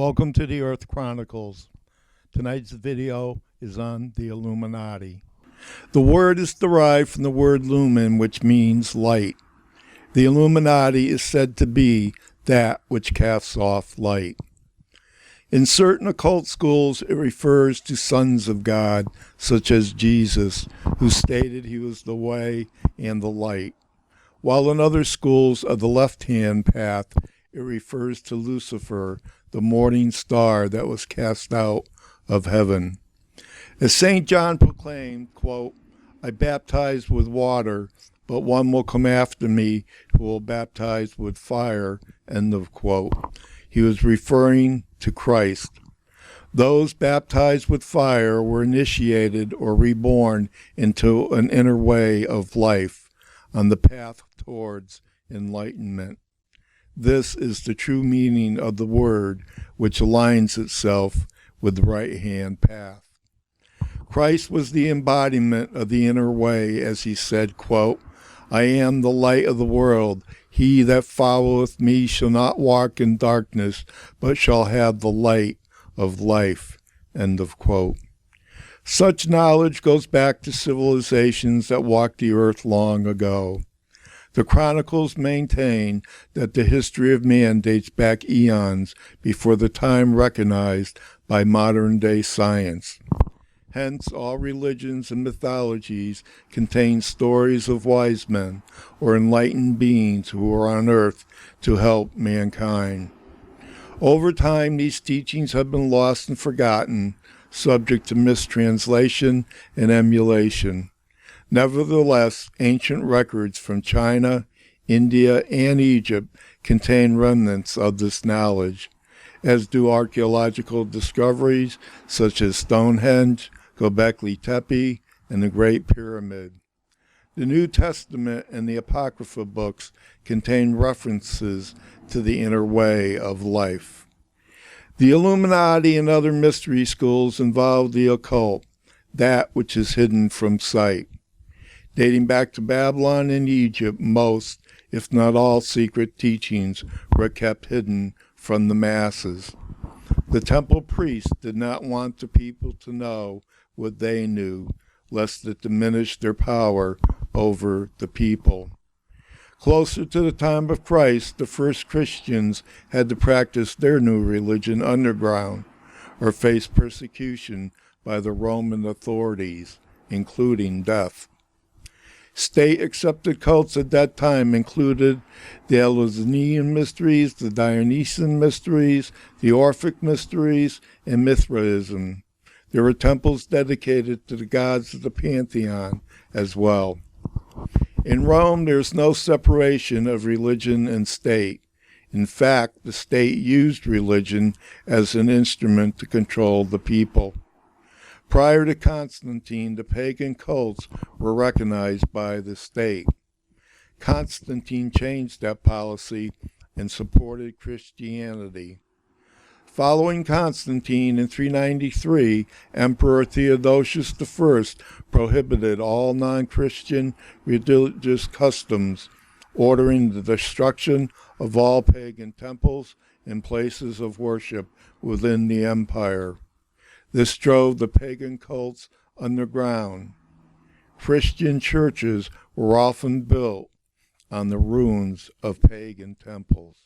Welcome to the Earth Chronicles. Tonight's video is on the Illuminati. The word is derived from the word lumen, which means light. The Illuminati is said to be that which casts off light. In certain occult schools, it refers to sons of God, such as Jesus, who stated he was the way and the light. While in other schools of the left-hand path, it refers to Lucifer, the morning star that was cast out of heaven. As St. John proclaimed, quote, "I baptize with water, but one will come after me who will baptize with fire," end of quote. He was referring to Christ. Those baptized with fire were initiated or reborn into an inner way of life on the path towards enlightenment. This is the true meaning of the word, which aligns itself with the right-hand path. Christ was the embodiment of the inner way, as he said, quote, "I am the light of the world. He that followeth me shall not walk in darkness, but shall have the light of life," end of quote. Such knowledge goes back to civilizations that walked the earth long ago. The chronicles maintain that the history of man dates back eons before the time recognized by modern-day science. Hence, all religions and mythologies contain stories of wise men or enlightened beings who were on earth to help mankind. Over time, these teachings have been lost and forgotten, subject to mistranslation and emulation. Nevertheless, ancient records from China, India, and Egypt contain remnants of this knowledge, as do archaeological discoveries such as Stonehenge, Göbekli Tepe, and the Great Pyramid. The New Testament and the Apocrypha books contain references to the inner way of life. The Illuminati and other mystery schools involve the occult, that which is hidden from sight. Dating back to Babylon and Egypt, most, if not all, secret teachings were kept hidden from the masses. The temple priests did not want the people to know what they knew, lest it diminish their power over the people. Closer to the time of Christ, the first Christians had to practice their new religion underground or face persecution by the Roman authorities, including death. State-accepted cults at that time included the Eleusinian mysteries, the Dionysian mysteries, the Orphic mysteries, and Mithraism. There were temples dedicated to the gods of the pantheon as well. In Rome, there is no separation of religion and state. In fact, the state used religion as an instrument to control the people. Prior to Constantine, the pagan cults were recognized by the state. Constantine changed that policy and supported Christianity. Following Constantine in 393, Emperor Theodosius I prohibited all non-Christian religious customs, ordering the destruction of all pagan temples and places of worship within the empire. This drove the pagan cults underground. Christian churches were often built on the ruins of pagan temples.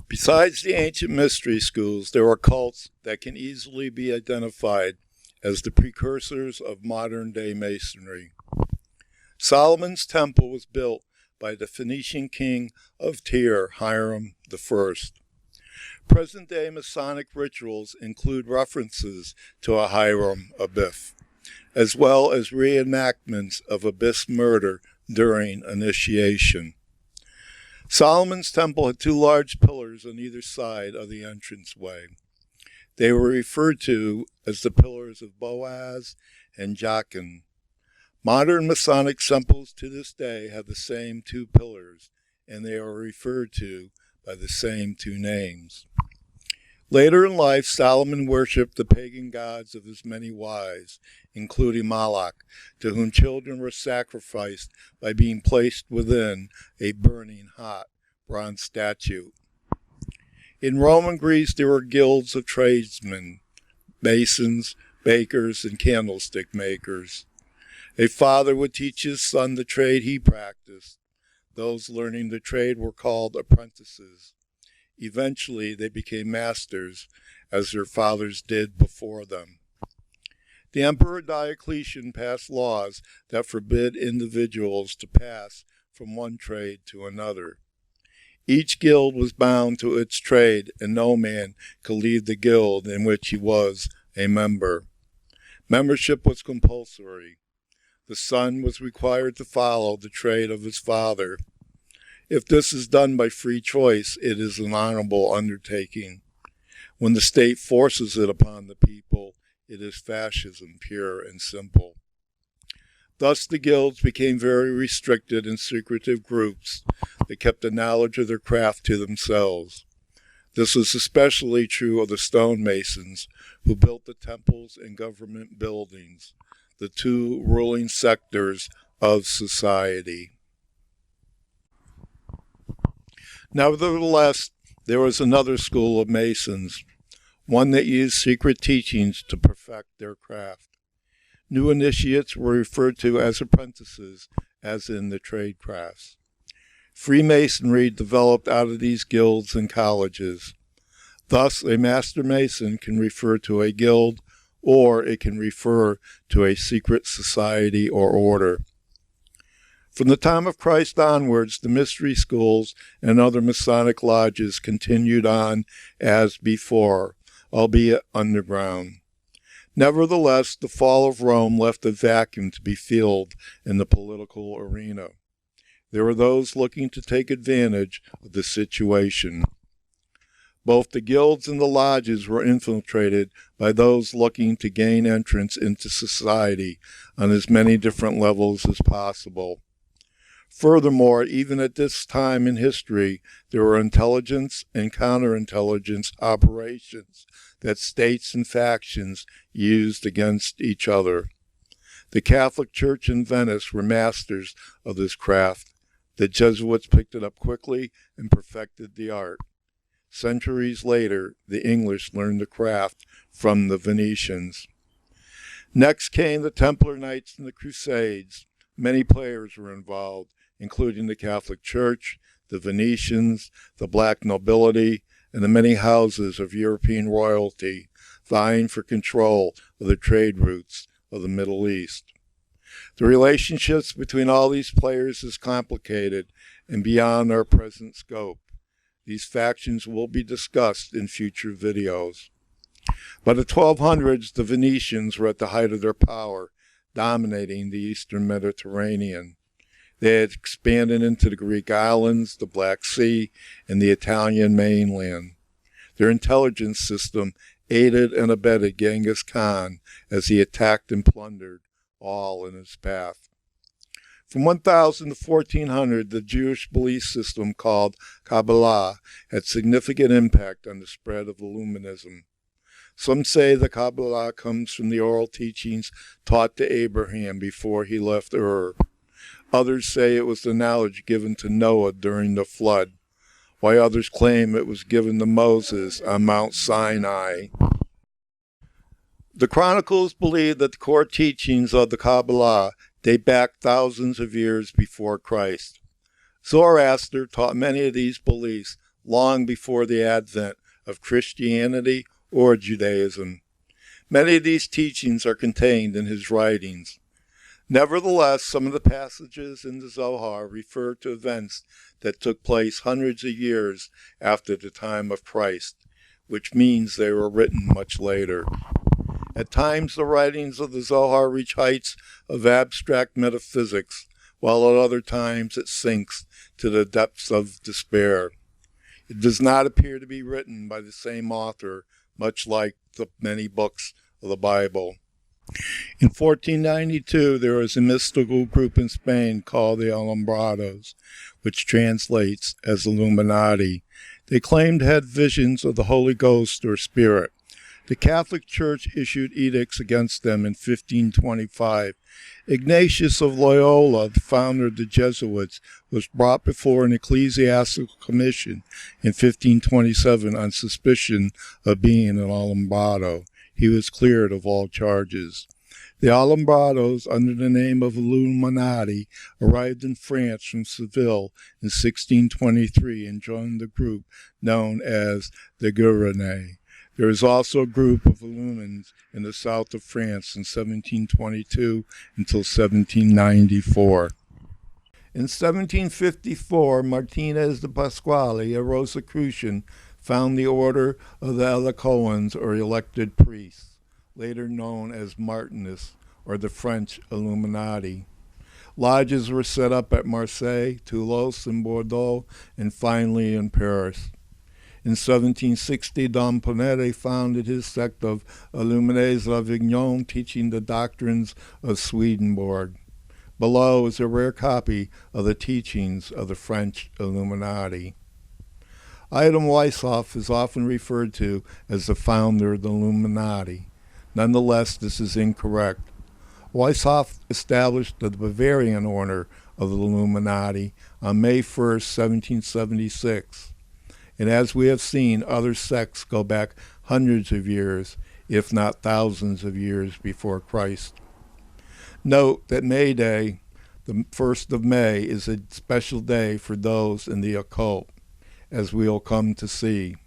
Besides the ancient mystery schools, there are cults that can easily be identified as the precursors of modern-day masonry. Solomon's temple was built by the Phoenician king of Tyre, Hiram I. Present-day Masonic rituals include references to a Hiram Abiff, as well as reenactments of Abiff's murder during initiation. Solomon's temple had two large pillars on either side of the entranceway. They were referred to as the pillars of Boaz and Jachin. Modern Masonic temples to this day have the same two pillars, and they are referred to by the same two names. Later in life, Solomon worshipped the pagan gods of his many wives, including Moloch, to whom children were sacrificed by being placed within a burning hot bronze statue. In Roman Greece, there were guilds of tradesmen, masons, bakers, and candlestick makers. A father would teach his son the trade he practiced. Those learning the trade were called apprentices. Eventually, they became masters, as their fathers did before them. The Emperor Diocletian passed laws that forbid individuals to pass from one trade to another. Each guild was bound to its trade, and no man could leave the guild in which he was a member. Membership was compulsory. The son was required to follow the trade of his father. If this is done by free choice, it is an honorable undertaking. When the state forces it upon the people, it is fascism, pure and simple. Thus the guilds became very restricted and secretive groups that kept the knowledge of their craft to themselves. This was especially true of the stonemasons who built the temples and government buildings, the two ruling sectors of society. Nevertheless, there was another school of masons, one that used secret teachings to perfect their craft. New initiates were referred to as apprentices, as in the trade crafts. Freemasonry developed out of these guilds and colleges. Thus, a master mason can refer to a guild, or it can refer to a secret society or order. From the time of Christ onwards, the mystery schools and other Masonic lodges continued on as before, albeit underground. Nevertheless, the fall of Rome left a vacuum to be filled in the political arena. There were those looking to take advantage of the situation. Both the guilds and the lodges were infiltrated by those looking to gain entrance into society on as many different levels as possible. Furthermore, even at this time in history, there were intelligence and counterintelligence operations that states and factions used against each other. The Catholic Church and Venice were masters of this craft. The Jesuits picked it up quickly and perfected the art. Centuries later, the English learned the craft from the Venetians. Next came the Templar Knights and the Crusades. Many players were involved, including the Catholic Church, the Venetians, the black nobility, and the many houses of European royalty vying for control of the trade routes of the Middle East. The relationships between all these players is complicated and beyond our present scope. These factions will be discussed in future videos. By the 1200s, the Venetians were at the height of their power, dominating the eastern Mediterranean. They had expanded into the Greek islands, the Black Sea, and the Italian mainland. Their intelligence system aided and abetted Genghis Khan as he attacked and plundered all in his path. From 1000 to 1400, the Jewish belief system called Kabbalah had significant impact on the spread of Illuminism. Some say the Kabbalah comes from the oral teachings taught to Abraham before he left Ur. Others say it was the knowledge given to Noah during the flood, while others claim it was given to Moses on Mount Sinai. The chronicles believe that the core teachings of the Kabbalah date back thousands of years before Christ. Zoroaster taught many of these beliefs long before the advent of Christianity or Judaism. Many of these teachings are contained in his writings. Nevertheless, some of the passages in the Zohar refer to events that took place hundreds of years after the time of Christ, which means they were written much later. At times, the writings of the Zohar reach heights of abstract metaphysics, while at other times it sinks to the depths of despair. It does not appear to be written by the same author, much like the many books of the Bible. In 1492, there was a mystical group in Spain called the Alumbrados, which translates as Illuminati. They claimed to have visions of the Holy Ghost or Spirit. The Catholic Church issued edicts against them in 1525. Ignatius of Loyola, the founder of the Jesuits, was brought before an ecclesiastical commission in 1527 on suspicion of being an Alumbrado. He was cleared of all charges. The Alumbrados, under the name of Illuminati, arrived in France from Seville in 1623 and joined the group known as the Guéronais. There is also a group of Illumines in the south of France in 1722 until 1794. In 1754, Martinez de Pasquale, a Rosicrucian, found the order of the Alacoans, or elected priests, later known as Martinists, or the French Illuminati. Lodges were set up at Marseille, Toulouse, and Bordeaux, and finally in Paris. In 1760, Dom Ponete founded his sect of Illuminés d'Avignon, teaching the doctrines of Swedenborg. Below is a rare copy of the teachings of the French Illuminati. Adam Weishaupt is often referred to as the founder of the Illuminati. Nonetheless, this is incorrect. Weishaupt established the Bavarian order of the Illuminati on May 1st, 1776. And as we have seen, other sects go back hundreds of years, if not thousands of years before Christ. Note that May Day, the 1st of May, is a special day for those in the occult, as we'll come to see.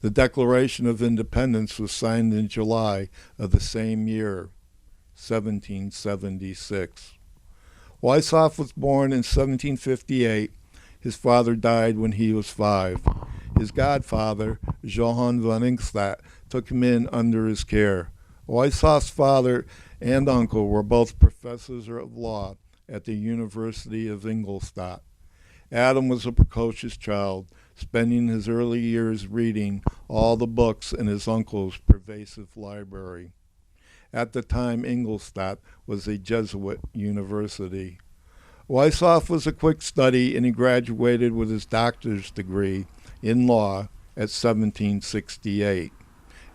The Declaration of Independence was signed in July of the same year, 1776. Weishaupt was born in 1758. His father died when he was 5. His godfather, Johann von Ingstadt, took him in under his care. Weishaupt's father and uncle were both professors of law at the University of Ingolstadt. Adam was a precocious child, spending his early years reading all the books in his uncle's pervasive library. At the time, Ingolstadt was a Jesuit university. Weishaupt was a quick study, and he graduated with his doctor's degree in law at 1768,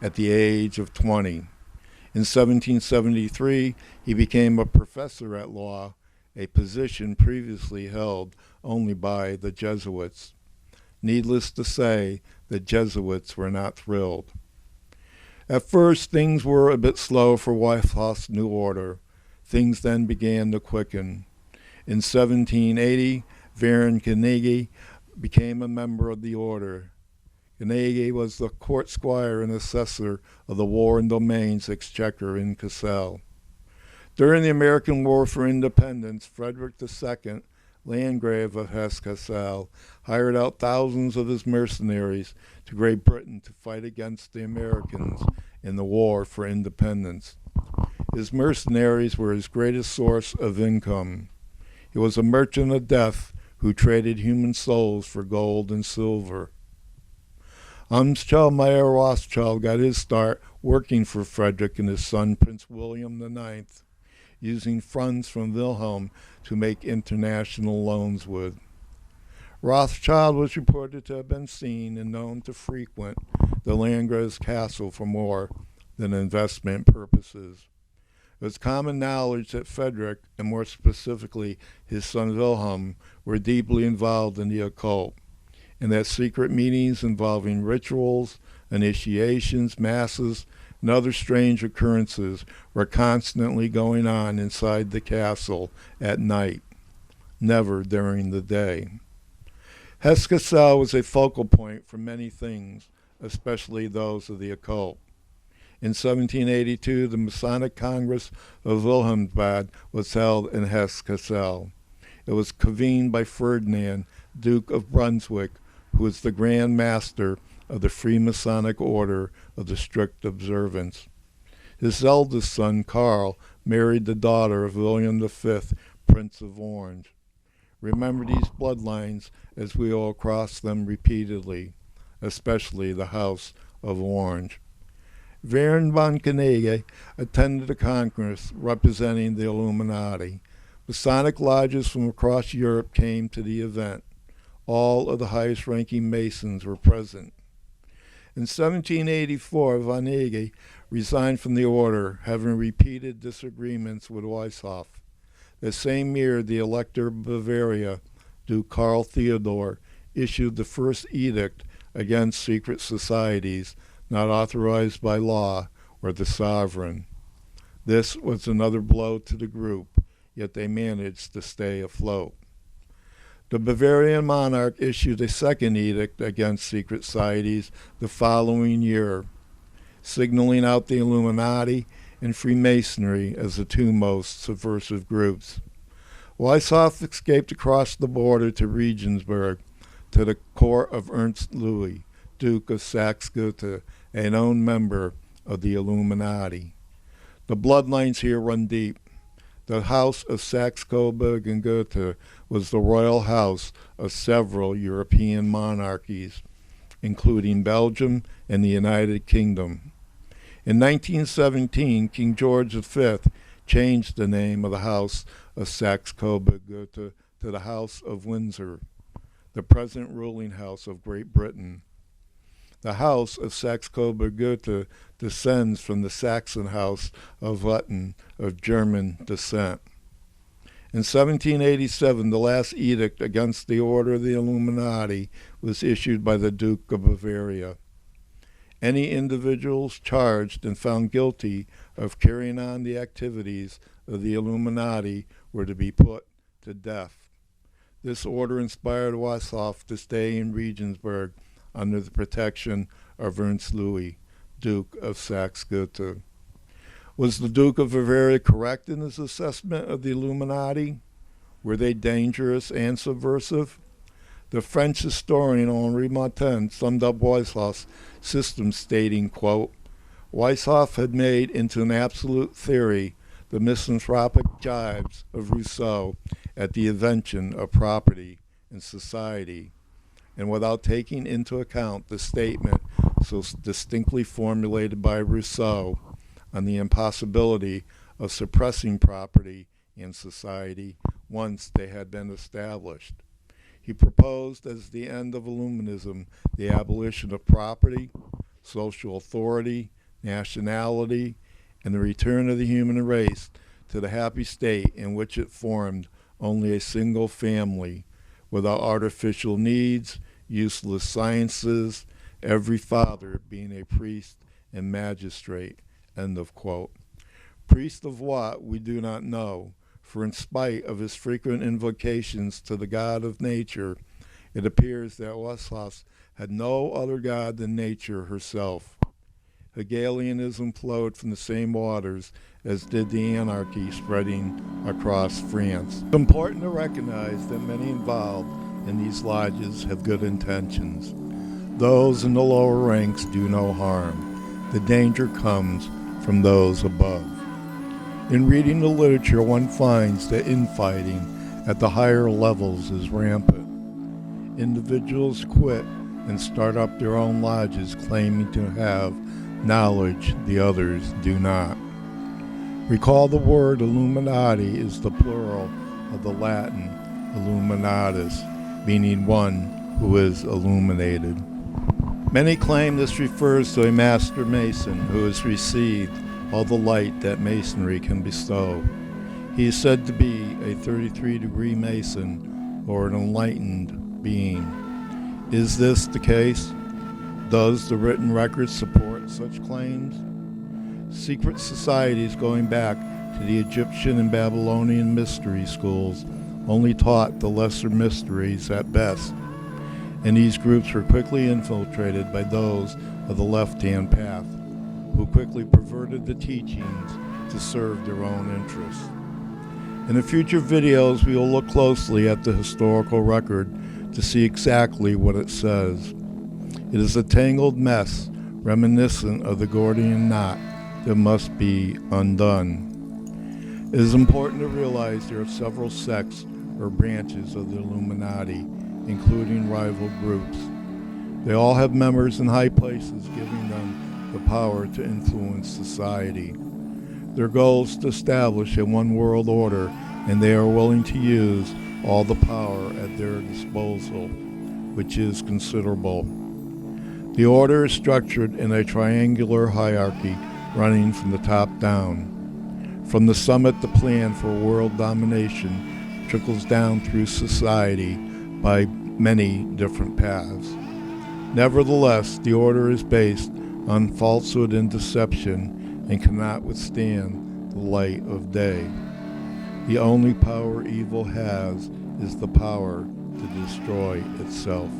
at the age of 20. In 1773, he became a professor at law, a position previously held only by the Jesuits. Needless to say, the Jesuits were not thrilled. At first, things were a bit slow for Weishaupt's new order. Things then began to quicken. In 1780, Baron Knege became a member of the order. Knege was the court squire and assessor of the War and Domains Exchequer in Cassel. During the American War for Independence, Frederick II, Landgrave of Hesse-Cassel, hired out thousands of his mercenaries to Great Britain to fight against the Americans in the War for Independence. His mercenaries were his greatest source of income. He was a merchant of death who traded human souls for gold and silver. Mayer Rothschild got his start working for Frederick and his son Prince William IX, using funds from Wilhelm to make international loans with. Rothschild was reported to have been seen and known to frequent the Landgrave's castle for more than investment purposes. It was common knowledge that Frederick, and more specifically his son Wilhelm, were deeply involved in the occult, and that secret meetings involving rituals, initiations, masses, and other strange occurrences were constantly going on inside the castle at night, never during the day. Hesse-Cassel was a focal point for many things, especially those of the occult. In 1782, the Masonic Congress of Wilhelmsbad was held in Hesse-Cassel. It was convened by Ferdinand, Duke of Brunswick, who was the Grand Master of the Freemasonic Order of the Strict Observance. His eldest son, Karl, married the daughter of William V, Prince of Orange. Remember these bloodlines as we will cross them repeatedly, especially the House of Orange. Baron von Knege attended a congress representing the Illuminati. Masonic lodges from across Europe came to the event. All of the highest-ranking Masons were present. In 1784, von Ege resigned from the order, having repeated disagreements with Weishaupt. The same year, the Elector of Bavaria, Duke Karl Theodor, issued the first edict against secret societies not authorized by law or the sovereign. This was another blow to the group, yet they managed to stay afloat. The Bavarian monarch issued a second edict against secret societies the following year, signaling out the Illuminati and Freemasonry as the two most subversive groups. Weishaupt escaped across the border to Regensburg, to the court of Ernst Louis, Duke of Saxe-Gotha, a known member of the Illuminati. The bloodlines here run deep. The House of Saxe-Coburg and Gotha was the royal house of several European monarchies, including Belgium and the United Kingdom. In 1917, King George V changed the name of the House of Saxe-Coburg-Gotha to the House of Windsor, the present ruling house of Great Britain. The House of Saxe-Coburg-Gotha descends from the Saxon House of Wettin of German descent. In 1787, the last edict against the Order of the Illuminati was issued by the Duke of Bavaria. Any individuals charged and found guilty of carrying on the activities of the Illuminati were to be put to death. This order inspired Weishaupt to stay in Regensburg under the protection of Ernst Louis, Duke of Saxe-Gotha. Was the Duke of Bavaria correct in his assessment of the Illuminati? Were they dangerous and subversive? The French historian Henri Martin summed up Weishaupt's system stating, quote, Weishaupt had made into an absolute theory the misanthropic jibes of Rousseau at the invention of property in society, and without taking into account the statement so distinctly formulated by Rousseau on the impossibility of suppressing property in society once they had been established. He proposed as the end of Illuminism the abolition of property, social authority, nationality, and the return of the human race to the happy state in which it formed only a single family, without artificial needs, useless sciences, every father being a priest and magistrate, end of quote. Priest of what, we do not know, for in spite of his frequent invocations to the God of nature, it appears that Weishaupt had no other God than nature herself. Hegelianism flowed from the same waters as did the anarchy spreading across France. It's important to recognize that many involved in these lodges have good intentions. Those in the lower ranks do no harm. The danger comes from those above. In reading the literature, one finds that infighting at the higher levels is rampant. Individuals quit and start up their own lodges claiming to have knowledge the others do not. Recall the word Illuminati is the plural of the Latin illuminatus, meaning one who is illuminated. Many claim this refers to a master mason who has received all the light that masonry can bestow. He is said to be a 33-degree Mason or an enlightened being. Is this the case? Does the written record support such claims? Secret societies going back to the Egyptian and Babylonian mystery schools only taught the lesser mysteries at best, and these groups were quickly infiltrated by those of the left-hand path, who quickly perverted the teachings to serve their own interests. In the future videos, we will look closely at the historical record to see exactly what it says. It is a tangled mess reminiscent of the Gordian knot that must be undone. It is important to realize there are several sects or branches of the Illuminati, including rival groups. They all have members in high places giving them the power to influence society. Their goal is to establish a one world order, and they are willing to use all the power at their disposal, which is considerable. The order is structured in a triangular hierarchy running from the top down. From the summit, the plan for world domination trickles down through society by many different paths. Nevertheless, the order is based on falsehood and deception and cannot withstand the light of day. The only power evil has is the power to destroy itself.